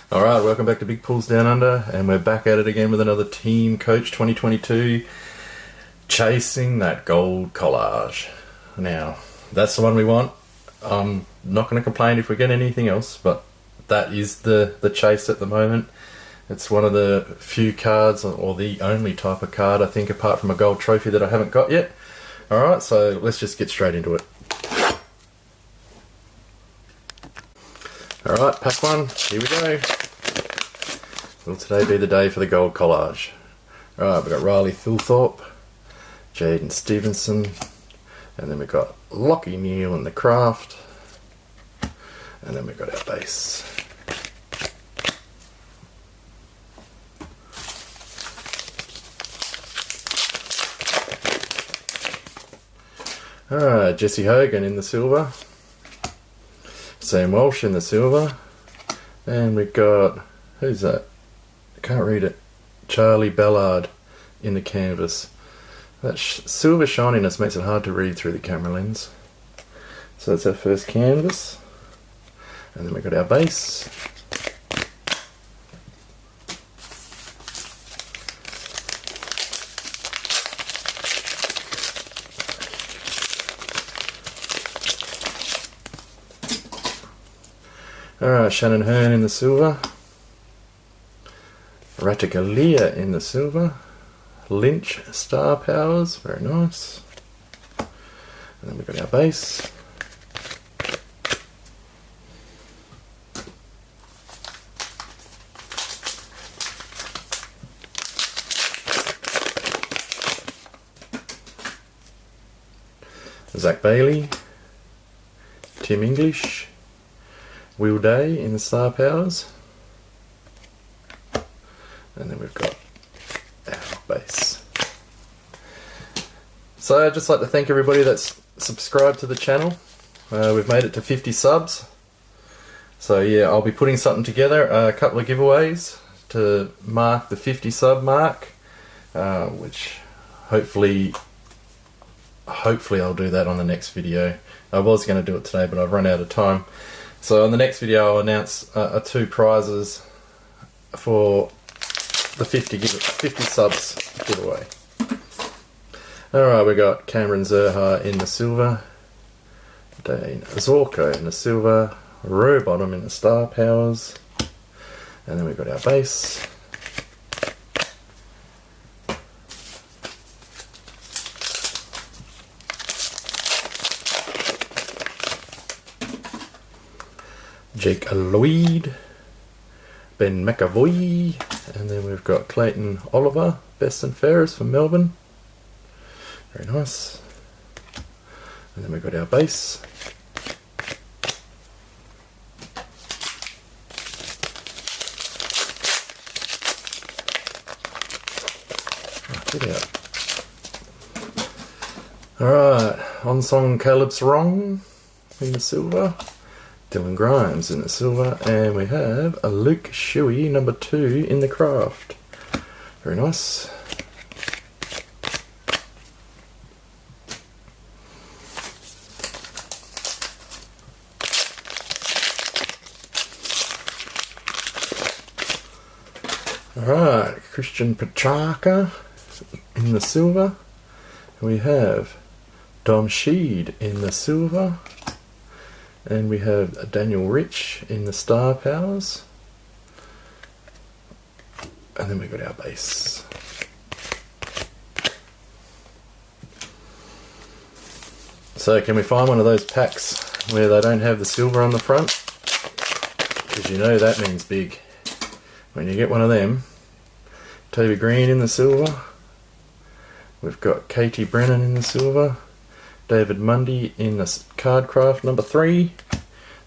Alright, welcome back to Big Pools Down Under, and we're back at it again with another Team Coach 2022, chasing that gold collage. Now, that's the one we want. I'm not going to complain if we get anything else, but that is the chase at the moment. It's one of the few cards, or the only type of card, I think, apart from a gold trophy that I haven't got yet. Alright, so let's just get straight into it. Alright, pack one, here we go. Will today be the day for the gold collage? Alright, we've got Riley Thilthorpe, Jaden Stevenson, and then we've got Lockie Neal in the craft, and then we've got our base. Alright, Jesse Hogan in the silver, Sam Walsh in the silver, and we've got, who's that? I can't read it. Charlie Ballard in the canvas. That silver shininess makes it hard to read through the camera lens. So that's our first canvas, and then we've got our base. Alright, Shannon Hearn in the silver, Ratikalia in the silver, Lynch Star Powers, very nice, and then we've got our base. Zach Bailey, Tim English, Will Day in the Star Powers, and then we've got our base. So I'd just like to thank everybody that's subscribed to the channel. We've made it to 50 subs. So yeah, I'll be putting something together, a couple of giveaways to mark the 50 sub mark, which hopefully I'll do that on the next video. I was going to do it today, but I've run out of time. So on the next video I'll announce 2 prizes for the 50 subs giveaway. Alright, we got Cameron Zerha in the silver, Dane Zorko in the silver, Rowbottom in the Star Powers, and then we've got our base. Jake Lloyd, Ben McAvoy, and then we've got Clayton Oliver, Best and Fairest from Melbourne. Very nice. And then we've got our base. Get out. Alright, On Song Caleb Sarong in the silver, Dylan Grimes in the silver, and we have a Luke Shuey number 2 in the craft. Very nice. Alright, Christian Petrarca in the silver. We have Dom Sheed in the silver. And we have Daniel Rich in the Star Powers. And then we've got our base. So can we find one of those packs where they don't have the silver on the front? Because you know that means big. When you get one of them. Toby Green in the silver. We've got Katie Brennan in the silver. David Mundy in the Cardcraft number 3,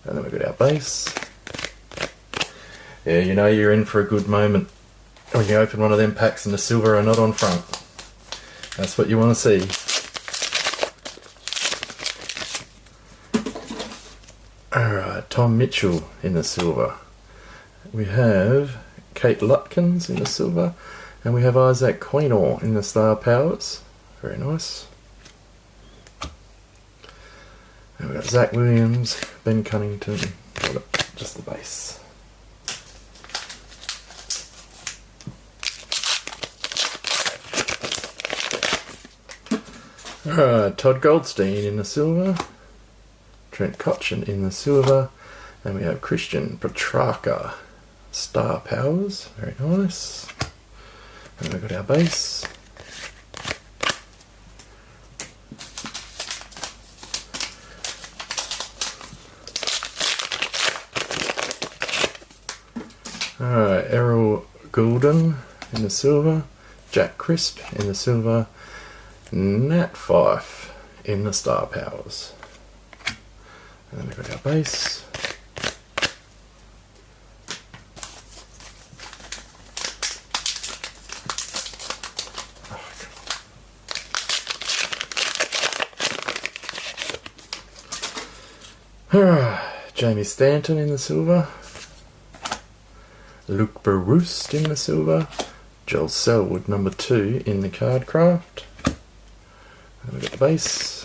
and then we've got our base. Yeah, you know you're in for a good moment when you open one of them packs and the silver are not on front. That's what you want to see. Alright, Tom Mitchell in the silver. We have Kate Lutkins in the silver, and we have Isaac Quaynor in the Star Powers. Very nice. And we've got Zach Williams, Ben Cunnington, just the base. Todd Goldstein in the silver, Trent Cotchin in the silver, and we have Christian Petrarca, Star Powers, very nice. And we've got our base. Alright, Errol Goulden in the silver, Jack Crisp in the silver, Nat Fife in the Star Powers. And then we've got our base. Jamie Stanton in the silver, Luke Barouste in the silver, Joel Selwood number 2 in the card craft. And we've got the base.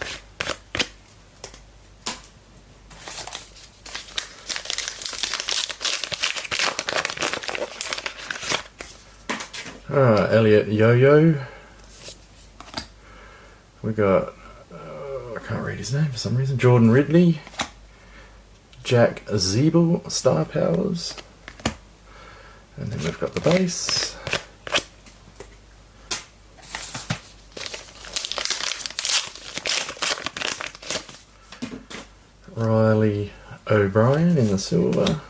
Elliot Yo-Yo. We got, I can't read his name for some reason, Jordan Ridley, Jack Zeeble, Star Powers, and then we've got the base. Riley O'Brien in the silver,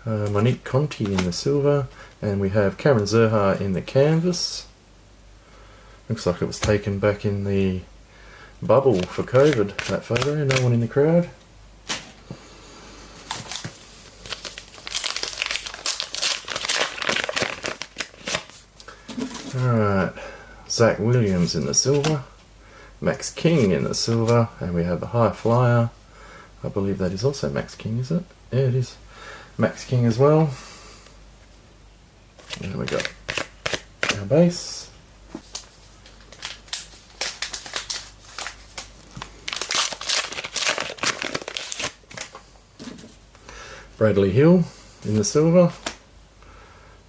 Monique Conti in the silver, and we have Cameron Zerha in the canvas. Looks like it was taken back in the bubble for COVID, that photo, no one in the crowd. Alright, Zach Williams in the silver, Max King in the silver, and we have the High Flyer. I believe that is also Max King, is it? Yeah, it is. Max King as well. And we got our base. Bradley Hill in the silver.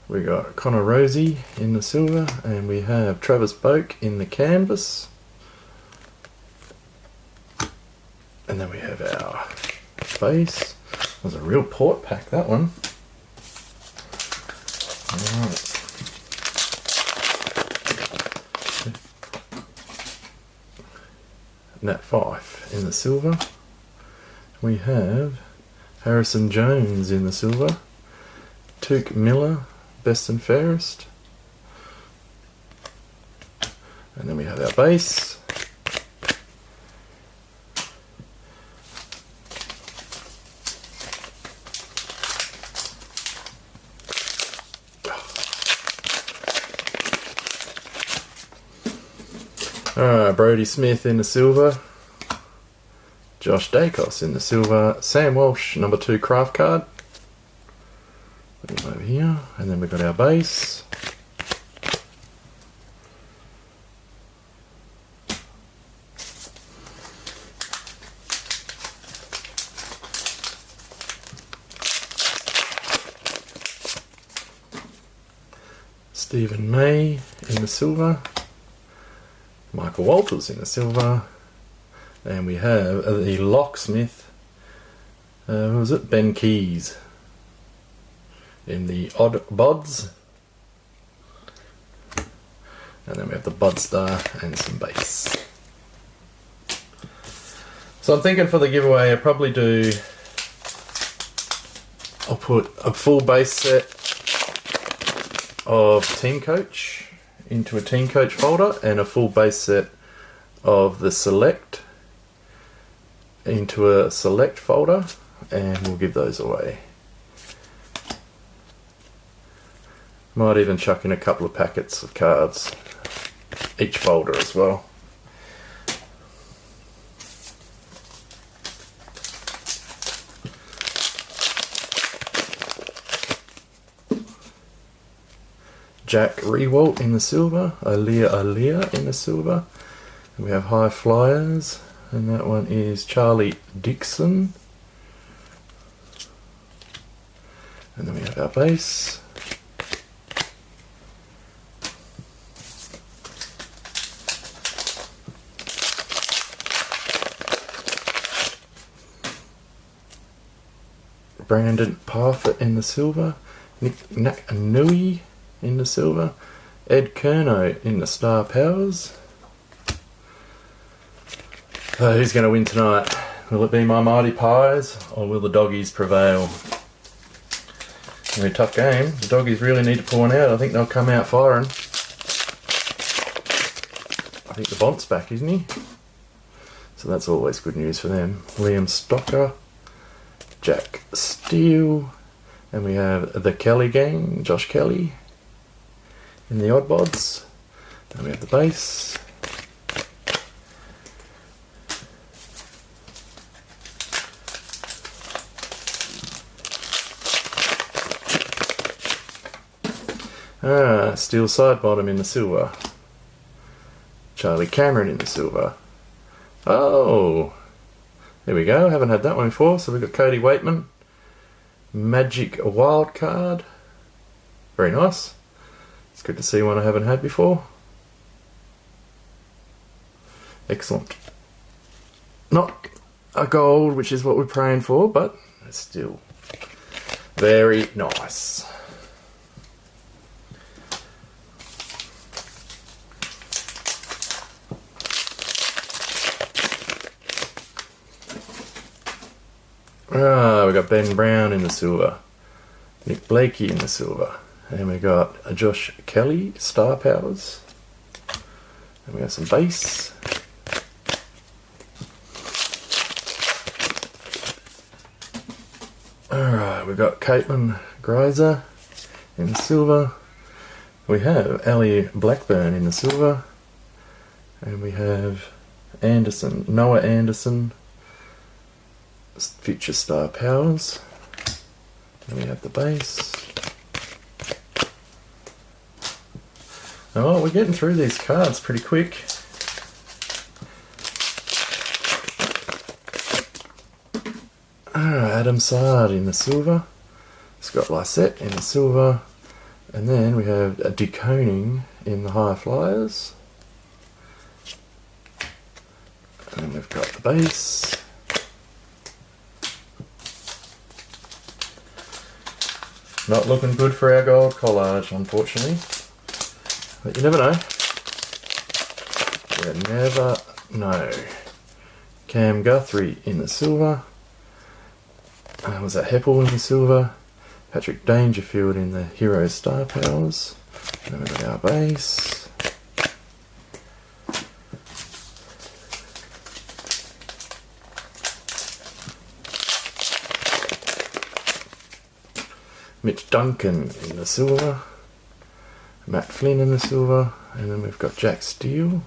We got Connor Rosie in the silver, and we have Travis Boak in the canvas. And then we have our base. That was a real port pack, that one. Alright. Nat Fife in the silver. We have Harrison Jones in the silver, Took Miller, Best and Fairest, and then we have our base. Alright, Brody Smith in the silver, Josh Dacos in the silver, Sam Walsh number 2 craft card. Put him over here, and then we've got our base. Stephen May in the silver, Michael Walters in the silver, and we have the locksmith, who was it? Ben Keys in the odd bods, and then we have the Bud Star and some base. So I'm thinking for the giveaway I'll probably do, I'll put a full base set of Team Coach into a Team Coach folder, and a full base set of the Select into a Select folder, and we'll give those away. Might even chuck in a couple of packets of cards each folder as well. Jack Rewalt in the silver, Aaliyah in the silver, and we have High Flyers, and that one is Charlie Dixon, and then we have our base. Brandon Parfitt in the silver. Nick Nakanui in the silver. Ed Kerno in the Star Powers. So who's going to win tonight? Will it be my Mighty Pies or will the doggies prevail? It's going to be a tough game. The doggies really need to pull one out. I think they'll come out firing. I think the Bont's back, isn't he? So that's always good news for them. Liam Stocker, Jack Steele, and we have the Kelly gang, Josh Kelly in the odd bods. And we have the base. Steel side bottom in the silver. Charlie Cameron in the silver. Oh, there we go. Haven't had that one before. So we've got Cody Waitman. Magic wild card. Very nice. It's good to see one I haven't had before. Excellent. Not a gold, which is what we're praying for, but it's still very nice. We got Ben Brown in the silver, Nick Blakey in the silver, and we got Josh Kelly, Star Powers, and we got some base. Alright, we've got Caitlin Greiser in the silver, we have Ali Blackburn in the silver, and we have Noah Anderson, future Star Powers, and we have the base. Oh, we're getting through these cards pretty quick. Adam Sard in the silver, Scott Lysette in the silver, and then we have a Deconing in the High Flyers, and then we've got the base. Not looking good for our gold collage, unfortunately. But you never know. You never know. Cam Guthrie in the silver. Was that Heppel in the silver? Patrick Dangerfield in the Hero Star Powers. And then we've got our base. Mitch Duncan in the silver, Matt Flynn in the silver, and then we've got Jack Steele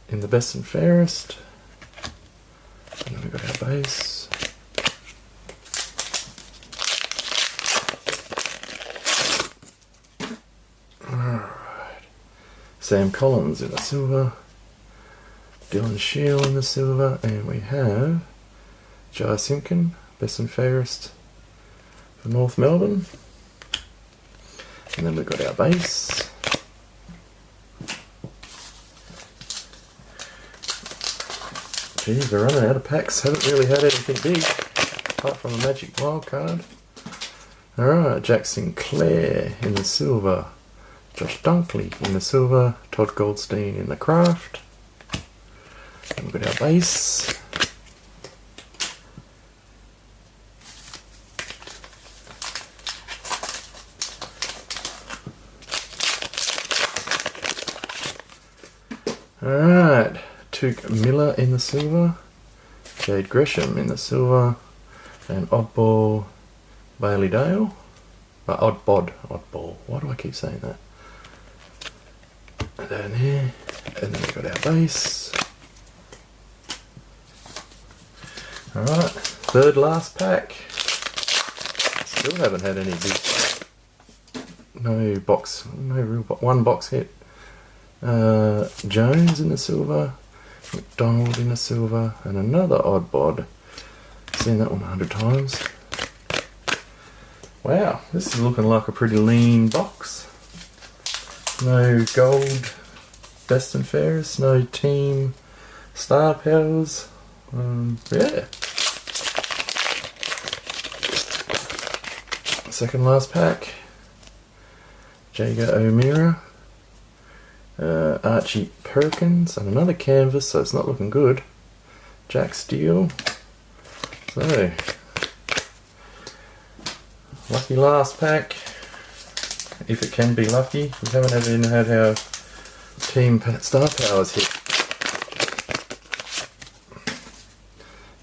in the best and fairest, and then we've got our base. Alright, Sam Collins in the silver, Dylan Shield in the silver, and we have Jai Simkin, best and fairest, for North Melbourne, and then we've got our base. Geez, we're running out of packs. Haven't really had anything big apart from a Magic wild card. Alright, Jack Sinclair in the silver, Josh Dunkley in the silver, Todd Goldstein in the craft, and we've got our base. Alright, Took Miller in the silver, Jade Gresham in the silver, and Oddball Bailey Dale. Oddball. Why do I keep saying that? Down here, and then we've got our base. Alright, third last pack. Still haven't had any big, one box hit. Jones in the silver, McDonald in the silver, and another odd bod. Seen that one 100 times. Wow, this is looking like a pretty lean box. No gold best and fairest, no team Star Powers. Yeah. Second last pack. Jager O'Meara. Archie Perkins, and another canvas, so it's not looking good. Jack Steele. So, lucky last pack, if it can be lucky. We haven't even had our team star powers hit.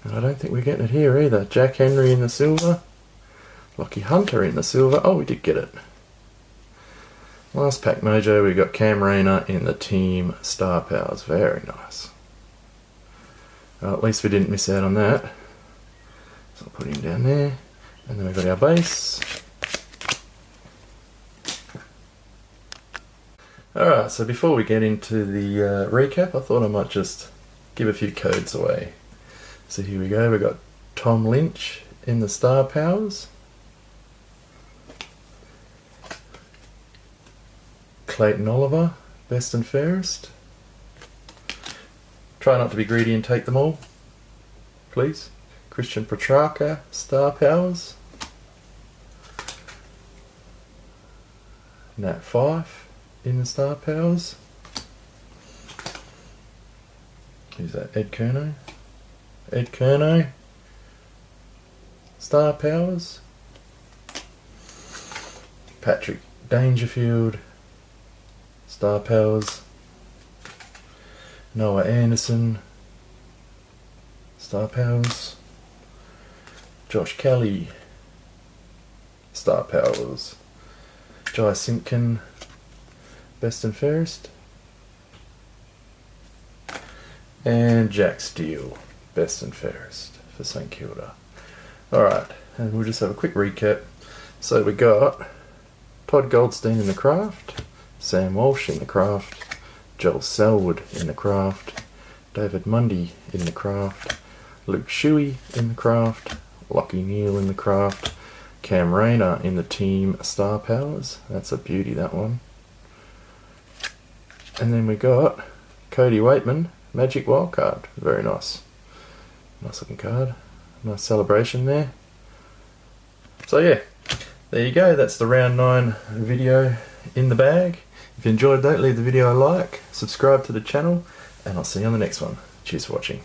And I don't think we're getting it here either. Jack Henry in the silver. Lockie Hunter in the silver. Oh, we did get it. Last pack mojo, we got Cam Rayner in the team star powers. Very nice. Well, at least we didn't miss out on that. So I'll put him down there. And then we've got our base. Alright, so before we get into the recap, I thought I might just give a few codes away. So here we go, we've got Tom Lynch in the star powers. Clayton Oliver, best and fairest. Try not to be greedy and take them all, please. Christian Petrarca, star powers. Nat Fife in the star powers. Who's that? Ed Kerno. Ed Kerno, star powers. Patrick Dangerfield, star powers. Noah Anderson, star powers. Josh Kelly, star powers. Jai Simpkin, best and fairest. And Jack Steele, best and fairest for St Kilda. Alright, and we'll just have a quick recap. So we got Todd Goldstein in the craft, Sam Walsh in the craft, Joel Selwood in the craft, David Mundy in the craft, Luke Shuey in the craft, Lockie Neal in the craft, Cam Rayner in the team star powers. That's a beauty, that one. And then we got Cody Waitman, Magic Wildcard. Very nice. Nice looking card. Nice celebration there. So yeah, there you go. That's the round 9 video in the bag. If you enjoyed that, leave the video a like, subscribe to the channel, and I'll see you on the next one. Cheers for watching.